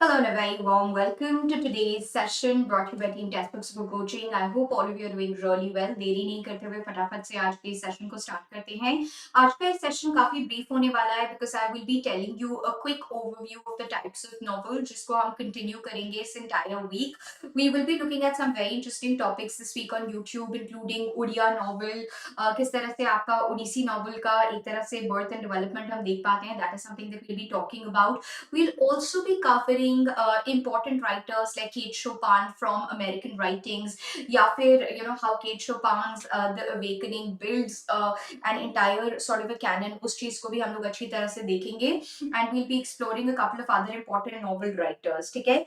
Hello and a very warm welcome to today's session brought to you by Team Testbook for Coaching. I hope all of you are doing really well. देरी नहीं करते हुए फटाफट से आज के इस सेशन को स्टार्ट करते हैं. आज का इस सेशन काफी ब्रीफ होने वाला है because I will be telling you a quick overview of the types of novel जिसको हम continue करेंगे इस entire week. We will be looking at some very interesting topics this week on YouTube including Odia novel. किस तरह से आपका Odissi novel का एक तरह से birth and development हम देख पाते हैं. That is something that we'll be talking about. We'll also be covering important writers like Kate Chopin from American writings, या फिर how Kate Chopin's The Awakening builds an entire sort of a canon. उस चीज को भी हम लोग अच्छी तरह से देखेंगे and we'll be exploring a couple of other important novel writers. ठीक है.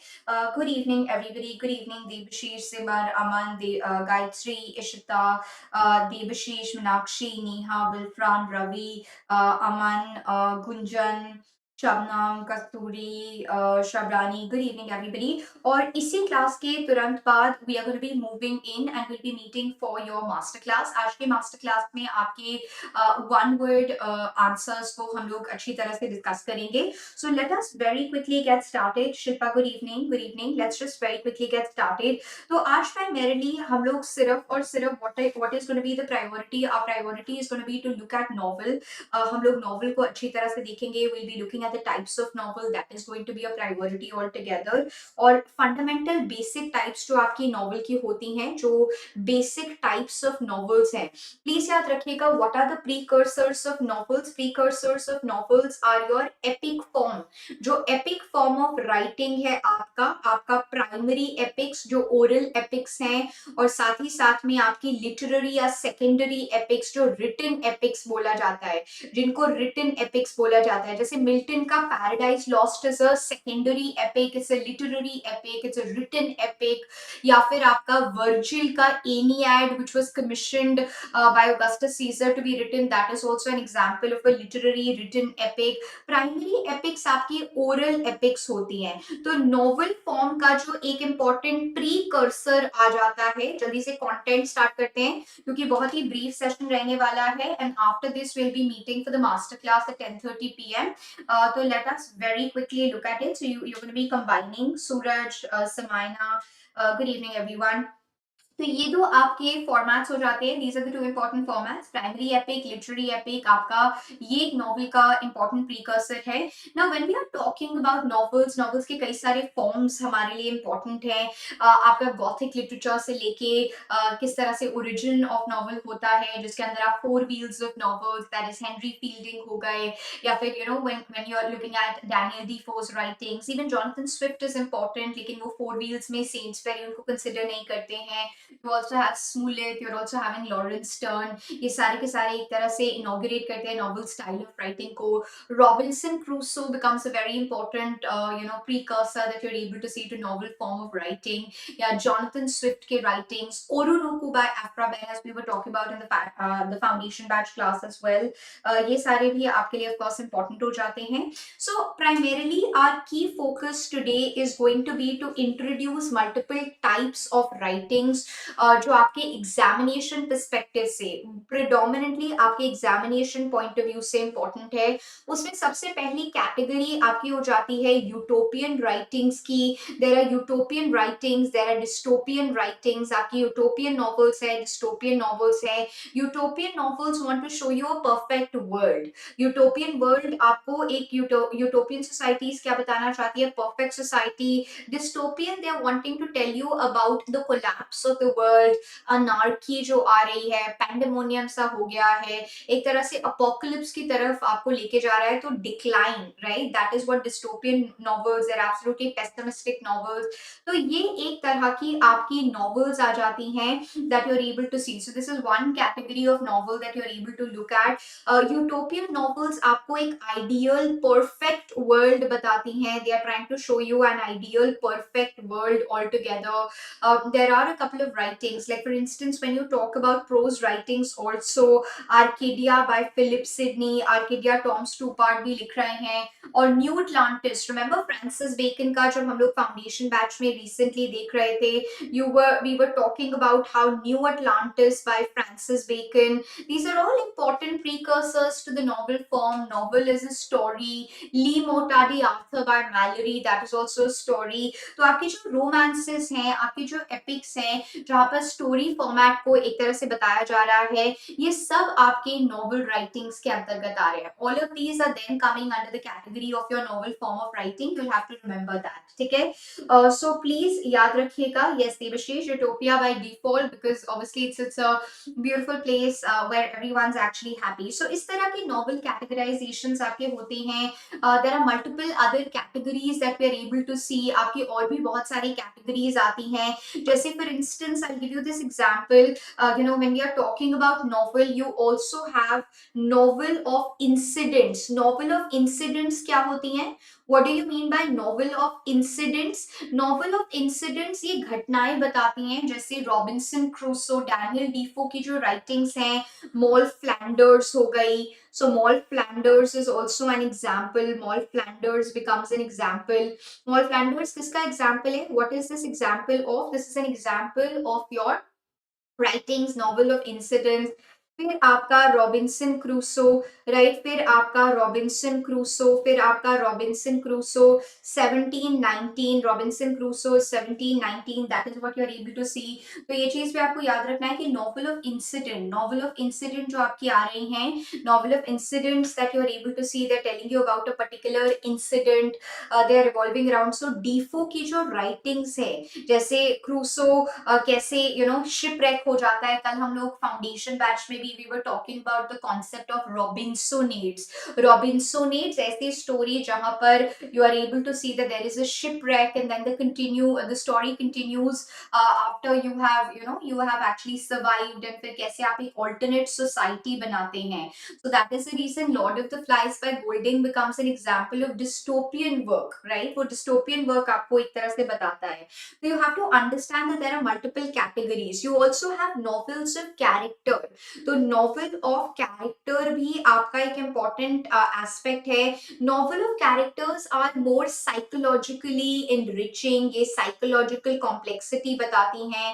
Good evening everybody. Good evening Debashish, Simar, Aman, Gayatri, Ishita, Debashish, Meenakshi, Neha, Wilfran, Ravi, Aman, Gunjan, Shabnam, Kasturi, Shabrani. Good evening everybody. और इसी class के तुरंत बाद we are going to be moving in and will be meeting for your master class. आज के master class में आपके one word answers को हम लोग अच्छी तरह से डिस्कस करेंगे. So let us very quickly get started. Shilpa good evening. Good evening. Let's just very quickly get started. तो आज प्राइमरीली हम लोग सिर्फ और सिर्फ what is going to be the priority. Our priority is going to be to look at novel. हम लोग novel को अच्छी तरह से देखेंगे. Will be looking at the types of novel. That is going to be a priority altogether. और fundamental basic types जो आपकी novel की होती हैं, जो basic types of novels हैं, please याद रखिएगा. what are the precursors of novels? Precursors of novels are your epic form. जो epic form of writing है आपका primary epics जो oral epics हैं, और साथ ही साथ में आपकी literary या secondary epics जो written epics बोला जाता है, जिनको written epics बोला जाता है. जैसे मिल्टन का Paradise Lost is a secondary epic, it's a literary epic, it's a written epic. या फिर आपका वर्जिल का Aeneid which was commissioned by Augustus Caesar to be written, that is also an example of a literary written epic. Primary epics आपकी oral epics होती हैं. तो novel form का जो एक इंपॉर्टेंट प्रीकर्सर आ जाता है. जल्दी से कंटेंट स्टार्ट करते हैं क्योंकि बहुत ही ब्रीफ सेशन रहने वाला है and after this will be meeting for the master class at 10:30 p.m. So let us very quickly look at it. So you're going to be combining Suraj, Samaina. Good evening everyone. तो ये दो आपके formats हो जाते हैं. These are the two important formats. Primary epic, literary epic, आपका ये एक नॉवल का इंपॉर्टेंट प्रीकर्सर है. Now when we are talking about novels, novels के कई सारे फॉर्म्स हमारे लिए इंपॉर्टेंट हैं. आपका गॉथिक लिटरेचर से लेके किस तरह से ओरिजिन ऑफ नॉवल होता है, जिसके अंदर आप four wheels of novels, that is Henry Fielding हो गए, या फिर when you are looking at Daniel Defoe's writings. Even Jonathan Swift is important, लेकिन वो फोर व्हील्स में सेंट्सबरी उनको कंसिडर नहीं करते हैं. You also have Smollett, you're also having Lawrence Stern. ये सारे के सारे एक तरह से inaugurate करते हैं novel style of writing को. Robinson Crusoe becomes a very important precursor that you're able to see to novel form of writing. या Jonathan Swift के writings. Orinoku by Afra Ben, as we were talking about in the foundation batch class as well. ये सारे भी आपके लिए of course important हो जाते हैं. So primarily our key focus today is going to be to introduce multiple types of writings जो आपके एग्जामिनेशन पर्सपेक्टिव से, प्रिडोमिनेंटली आपके एग्जामिनेशन पॉइंट ऑफ व्यू से इंपॉर्टेंट है. उसमें सबसे पहली कैटेगरी आपकी हो जाती है यूटोपियन राइटिंग्स की. There are utopian writings, there are dystopian writings. आपकी यूटोपियन नॉवेल्स है, डिस्टोपियन नॉवेल्स है. Utopian novels want to show you a perfect world. Utopian world आपको एक यूटोपियन सोसाइटीज क्या बताना चाहती है, perfect society. Dystopian they are wanting to tell you about the collapse of the world, anarchy जो आ रही है, पैंडेमोनियम सा हो गया है, एक तरह से अपोकलिप्स की तरफ आपको लेके जा रहा है. तो decline, right, that is what dystopian novels are, absolutely pessimistic novels. तो ये एक तरह की आपकी नॉवेल्स आ जाती हैं that you are able to see. So this is one category of novel that you are able to look at. Utopian novels आपको एक आइडियल परफेक्ट वर्ल्ड बताती हैं. They are trying to show you an ideal perfect world all together. There are a couple of of writings, like for instance when you talk about prose writings also, Arcadia by Philip Sidney, Arcadia Tom Stoppard भी लिख रहे हैं, और New Atlantis, remember Francis Bacon का जब हम लोग foundation batch में रिसेंटली देख रहे थे, we were talking about how New Atlantis by Francis Bacon, these are all important precursors to the novel form. Novel is a story. Le Morte d'Arthur by Malory, that is also story. तो आपके जो romances हैं, आपके जो epics हैं, जहाँ पर story format को एक तरह से बताया जा रहा है, ये सब आपके नॉवल राइटिंग्स के अंतर्गत आ रहे हैं. All of these are then coming under the category of your novel form of writing. You have to remember that. ठीक है, सो प्लीज याद रखिएगा. Yes, Debashish, utopia by default, because obviously it's a beautiful place where everyone's actually happy. So इस तरह के novel categorisations आपके होते हैं. There are multiple other categories that we are able to see. आपकी और भी बहुत सारी कैटेगरीज आती हैं, जैसे for instance I give you this example. You know, when we are talking about novel, you also have novel of incidents. Novel of incidents क्या होती हैं? What do you mean by novel of incidents? Novel of incidents ये घटनाएं बताती हैं, जैसे Robinson Crusoe, Daniel डीफो की जो राइटिंग्स हैं, मॉल फ्लैंडर्स हो गई. So Moll Flanders is also an example. Moll Flanders becomes an example. Moll Flanders किसका example है? What is this example of? This is an example of your writings, novel of incidents. फिर आपका Robinson Crusoe, right, फिर आपका Robinson Crusoe, फिर आपका Robinson Crusoe 1719, Robinson Crusoe 1719, that is what you are able to see. तो ये चीज भी आपको याद रखना है कि novel of incident, novel of incident जो आपकी आ रही हैं, novel of incidents that you are able to see, they are telling you about a particular incident, they are revolving around. So Defoe की जो राइटिंग्स है, जैसे क्रूसो कैसे यू नो शिपरेक हो जाता है. कल हम लोग फाउंडेशन बैच में भी we were talking about the concept of Robinsonades. Robinsonades ऐसी स्टोरी जहां पर you are able to see that there is a shipwreck and then the story continues after you have actually survived, and फिर कैसे आप एक alternate society बनाते हैं. So that is the reason Lord of the Flies by Golding becomes an example of dystopian work, right. वो dystopian work आपको एक तरह से बताता है. So you have to understand that there are multiple categories. You also have novels of character. तो novel of character भी आपका एक important aspect है. Novel of characters are more psychologically enriching. ये psychological complexity बताती हैं,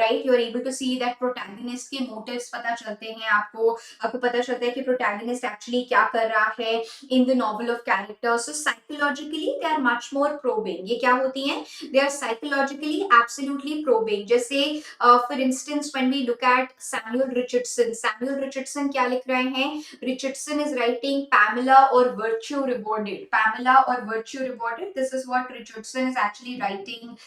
right? You are able to see that protagonist के motives पता चलते हैं आपको पता चलता है कि protagonist actually क्या कर रहा है in the novel of character. So psychologically they are much more probing. ये क्या होती हैं? They are psychologically absolutely probing. जैसे for instance when we look at Samuel Richardson क्या लिख रहे हैं? Richardson is writing Pamela or Virtue Rewarded. Pamela or Virtue Rewarded. This is what Richardson is actually writing.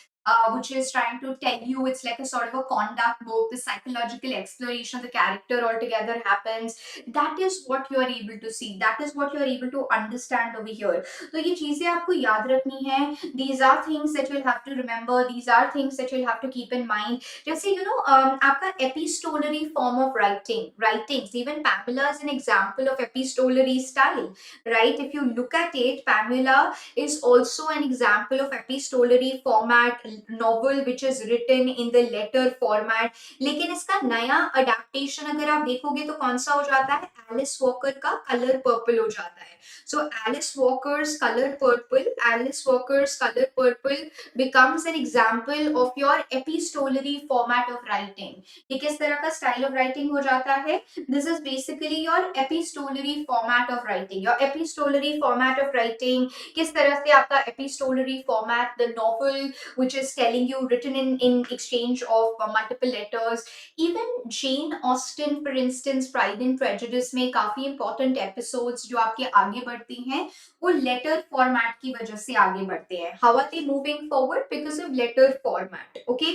Which is trying to tell you it's like a sort of a conduct book. The psychological exploration of the character altogether happens. That is what you are able to see. That is what you are able to understand over here. तो ये चीजें आपको याद रखनी है. These are things that you'll have to remember. These are things that you'll have to keep in mind. जैसे आपका epistolary form of writings. Even Pamela is an example of epistolary style, right? If you look at it, Pamela is also an example of epistolary format, novel which is written in the letter format. लेकिन इसका नया adaptation अगर आप देखोगे तो कौन सा हो जाता है? एलिस वॉकर का कलर पर्पल हो जाता है. So Alice Walker's color purple becomes an example of your epistolary format of writing. ये किस तरह का style of writing हो जाता है? This is basically your epistolary format of writing. Your epistolary format of writing, किस तरह से आपका epistolary format, the novel which is telling you written in exchange of multiple letters. Even Jane Austen, for instance, Pride and Prejudice में काफी important episodes जो आपके आगे बढ़ती हैं, वो लेटर फॉर्मेट की वजह से आगे बढ़ते हैं. How are they moving forward? Because of letter format. Okay,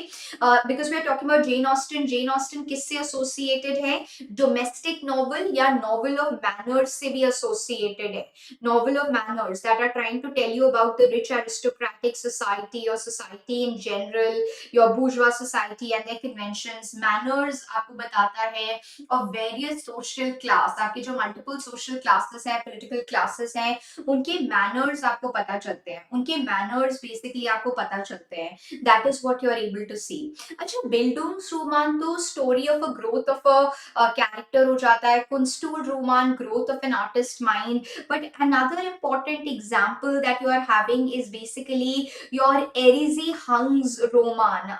because we are talking about Jane Austen. Jane Austen किससे एसोसिएटेड है? डोमेस्टिक नॉवल या नॉवल ऑफ मैनर्स से भी एसोसिएटेड है. Novel of manners that are trying to tell you about the rich aristocratic society और society society in general, your bourgeois society and their conventions. Manners आपको बताता है of various social class, आपके जो multiple social classes हैं, political classes हैं, उनके manners आपको पता चलते हैं, उनके manners basically आपको पता चलते हैं. That is what you are able to see. अच्छा, Bildungsroman तो story of a growth of a character हो जाता है, Kunststuhlroman growth of an artist mind. But another important example that you are having is basically your Erisi Hungs roman,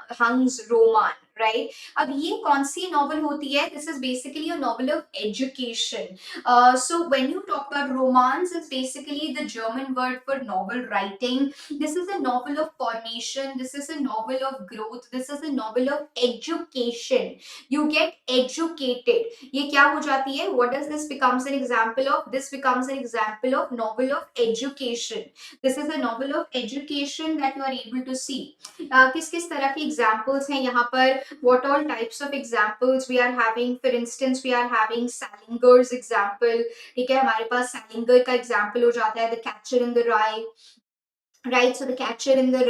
right? अब ये कौन सी novel होती है? This is basically a novel of education. So when you talk about romance, it's basically the German word for novel writing. This is a novel of formation. This is a novel of growth. This is a novel of education. You get educated. ये क्या हो जाती है? What does this becomes an example of? This becomes an example of novel of education. This is a novel of education that you are able to see. किस किस तरह के examples हैं यहाँ पर? What all types of examples we are having? For instance, we are having Salinger's example. ठीक है, हमारे पास Salinger का example हो जाता है, The Catcher in the Rye. Right, so the catcher in the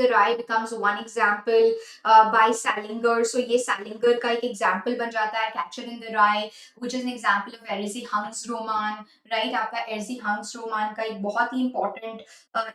rye becomes one example by Salinger. So ये Salinger का एक example बन जाता है, catcher in the rye, which is an example of Erisi Hungs roman. Right, आपका Erisi Hungs roman का एक बहुत ही important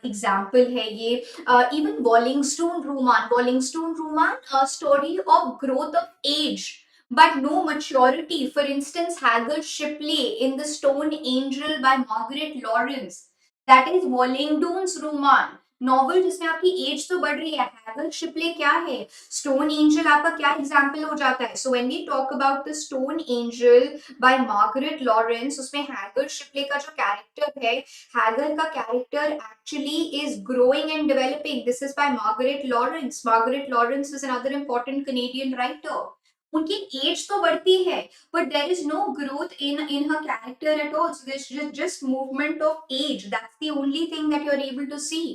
example है ये. Even Wollingstone roman, a story of growth of age but no maturity. For instance, Hagar Shipley in The Stone Angel by Margaret Lawrence. That is Wallingdon's roman, novel जिसमें आपकी as तो बढ़ रही है. Hegel Shipley क्या है? Stone angel आपका क्या एग्जाम्पल हो जाता है? So when we talk about the Stone Angel by Margaret Laurence, उसमें हैगल शिपले का जो कैरेक्टर है, हैगल का character actually is growing and developing. This is by Margaret Laurence. Margaret Laurence is another important Canadian writer. उनकी age तो बढ़ती है, but there is no growth in her character at all. So there's just movement of age. That's the only thing that you're able to see.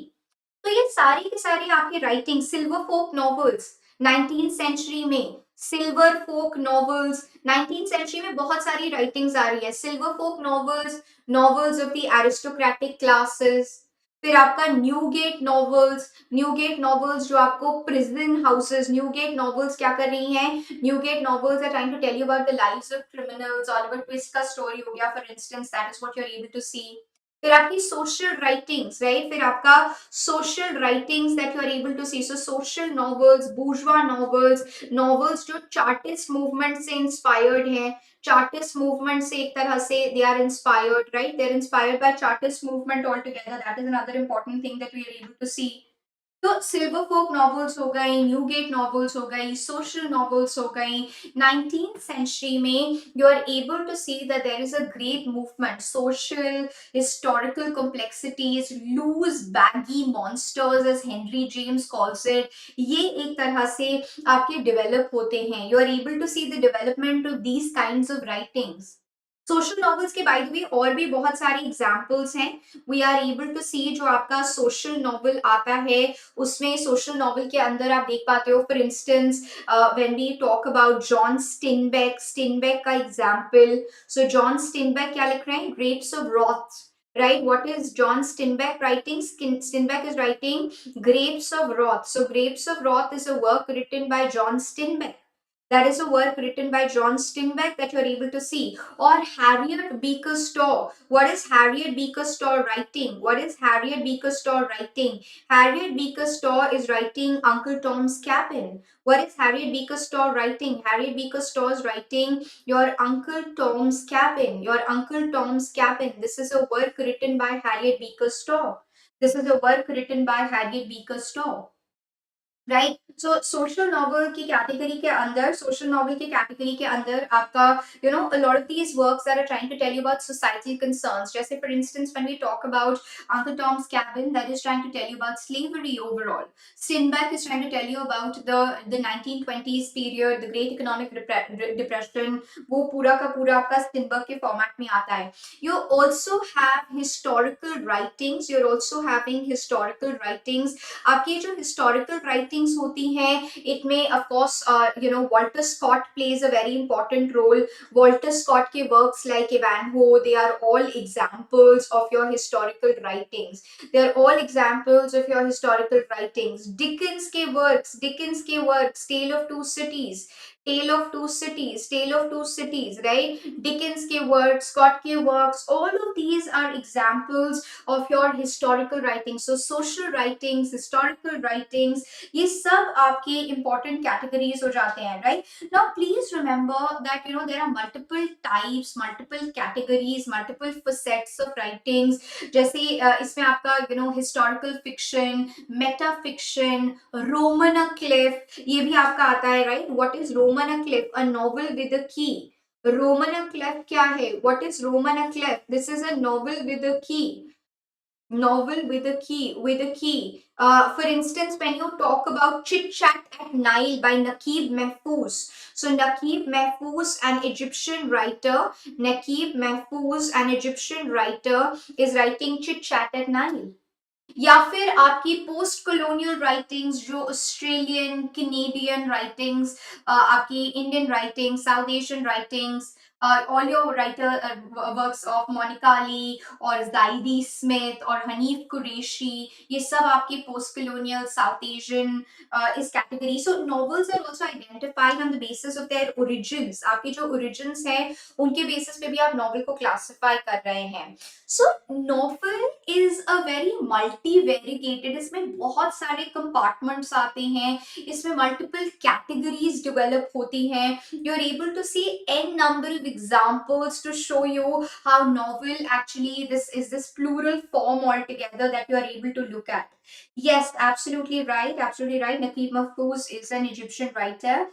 तो ये सारी की सारी आपकी writing. Silver fork novels 19th century में, silver fork novels 19th century में बहुत सारी राइटिंग्स आ रही है. Silver fork novels, novels of the aristocratic classes. फिर आपका न्यूगेट नॉवेल्स जो आपको प्रिजन हाउसेस, न्यूगेट नॉवेल्स क्या कर रही हैं? Newgate novels are trying to tell you about the lives of criminals. Oliver Twist का स्टोरी हो गया for instance, that is what you are able to see. फिर आपकी सोशल राइटिंग्स, राइट? फिर आपका social writings that you are able to see. So social novels, bourgeois novels, novels जो Chartist movement से inspired हैं. Chartist movement से एक तरह से they are inspired, right? They are inspired by Chartist movement all together. That is another important thing that we are able to see. तो silver fork novels हो गई, NuGet novels हो गई, सोशल नॉवेल्स हो गई. 19th सेंचुरी में you are able to see that there is a great movement. Social historical complexities, loose baggy monsters as Henry James calls it, ये एक तरह से आपके डेवलप होते हैं. You are able to see the development of these kinds of writings. Social novels के by the way और भी बहुत सारे एग्जाम्पल्स हैं. वी आर एबल टू सी जो आपका सोशल नॉवेल आता है, उसमें सोशल नॉवेल के अंदर आप देख पाते हो. For instance when we talk about John Steinbeck का एग्जाम्पल. सो जॉन स्टिनबेक क्या लिख रहे हैं? Grapes of Wrath. Right, what is John Steinbeck writing? Steinbeck is writing Grapes of Wrath. So Grapes of Wrath is a work written by John Steinbeck. That is a work written by John Steinbeck that you are able to see. Or Harriet Beecher Stowe. What is Harriet Beecher Stowe writing? What is Harriet Beecher Stowe writing? Harriet Beecher Stowe is writing Uncle Tom's Cabin. What is Harriet Beecher Stowe writing? Harriet Beecher Stowe is writing Your Uncle Tom's Cabin. Your Uncle Tom's Cabin. This is a work written by Harriet Beecher Stowe. This is a work written by Harriet Beecher Stowe. Right. So social novel की category के अंदर आपका you know a lot of these works that are trying to tell you about societal concerns. जैसे for instance when we talk about Uncle Tom's Cabin, that is trying to tell you about slavery overall. Steinbeck is trying to tell you about the 1920s period, the great economic depression. वो पूरा का पूरा आपका स्टिनबर्ग के format में आता है. You also have historical writings. You're also having historical writings. आपकी जो historical writings राइटिंग्स होती हैं, इट में of course Walter Scott plays a very important role. Walter Scott के works like Ivanhoe, they are all examples of your historical writings. They are all examples of your historical writings. Dickens के works, Tale of Two Cities, Tale of Two Cities, right? Dickens के works, Scott के works, all of these are examples of your historical writings. So social writings, historical writings, ये सब आपके important categories हो जाते हैं, right? Now please remember that there are multiple types, multiple categories, multiple facets of writings. जैसे इसमें आपका historical fiction, meta fiction, roman a cliff, ये भी आपका आता है, right? What is roman a cliff? A novel with a key. roman a cliff क्या है? What is roman a cliff? This is a novel with a key. Novel with a key, with a key. For instance, when you talk about Chit Chat at Nile by Naqib Mahfouz. So Naqib Mahfouz, an Egyptian writer, Naqib Mahfouz, an Egyptian writer, is writing Chit Chat at Nile. या फिर आपकी post colonial writings जो Australian Canadian writings, आपकी Indian writing, south Asian writings, all your writer works of Monica Ali or Zaidi Smith or Hanif Qureshi, ये सब आपके post colonial South Asian इस category. So novels are also identified on the basis of their origins. आपके जो origins है उनके basis पे भी आप novel को classify कर रहे हैं. So novel is a very multi-variegated, इसमें बहुत सारे compartments आते हैं, इसमें multiple categories develop होती हैं. You are able to see n number of examples to show you how novel actually this plural form altogether that you are able to look at. Yes, absolutely right, absolutely right. Naqib Mahfouz is an Egyptian writer.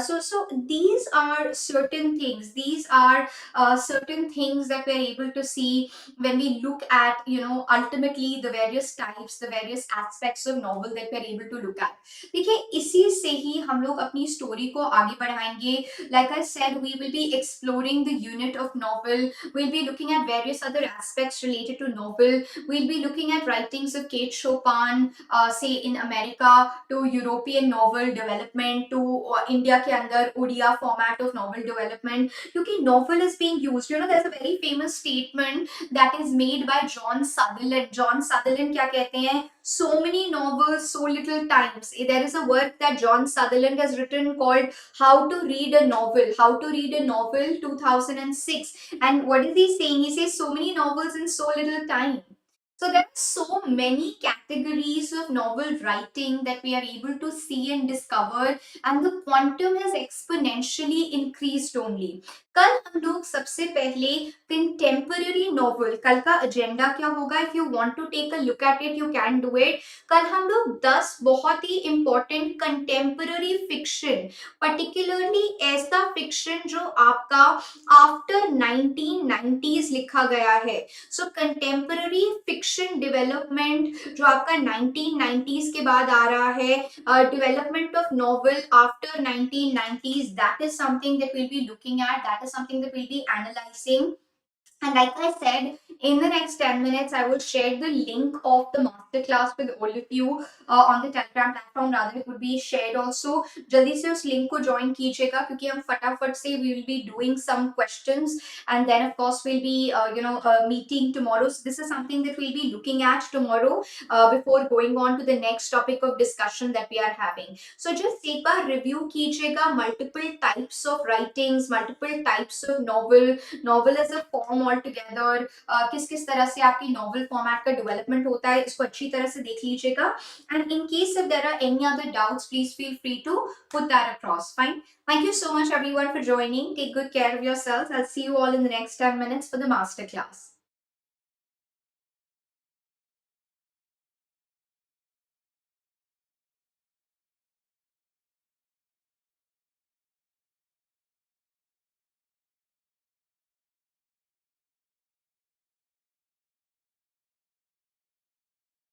So these are certain things. These are certain things that we are able to see when we look at ultimately the various types, the various aspects of novel that we are able to look at. देखिए इसी से ही हम लोग अपनी story को आगे बढ़ाएंगे. Like I said, we will be exploring the unit of novel. We'll be looking at various other aspects related to novel. We'll be looking at writings of Kate Chopin, say in America, to European novel development, to India के अंदर Odia format of novel development. क्योंकि novel is being used. There's a very famous statement that is made by John Sutherland. John Sutherland क्या कहते हैं? So many novels, so little times. There is a work that John Sutherland has written called How to Read a Novel. How to Read a Novel, 2006. And what is he saying? He says so many novels in so little time. So there are so many categories of novel writing that we are able to see and discover, and the quantum has exponentially increased only. कल हम लोग सबसे पहले contemporary novel, कल का agenda क्या होगा? If you want to take a look at it you can do it. कल हम लोग 10 बहुत ही इंपॉर्टेंट कंटेम्पररी फिक्शन, पर्टिकुलरली ऐसा फिक्शन जो आपका आफ्टर 1990s लिखा गया है. सो कंटेम्पररी फिक्शन डेवलपमेंट जो आपका 1990s के बाद आ रहा है, development of novel after 1990s, that is something that we'll be looking at, that is something that we'll be analyzing. And like I said, in the next 10 minutes, I will share the link of the masterclass with all of you on the Telegram platform. Rather, it would be shared also. जल्दी से उस link को join कीजिएगा क्योंकि हम फटाफट से we will be doing some questions, and then of course we'll be meeting tomorrow. So this is something that we'll be looking at tomorrow before going on to the next topic of discussion that we are having. So just एक बार review कीजिएगा multiple types of writings, multiple types of novel as a form altogether, किस किस तरह से आपकी novel format का development होता है, इसको अच्छी तरह से देख लीजिएगा. And in case if there are any other doubts, please feel free to put that across. Fine. Thank you so much everyone for joining. Take good care of yourselves. I'll see you all in the next 10 minutes for the master class.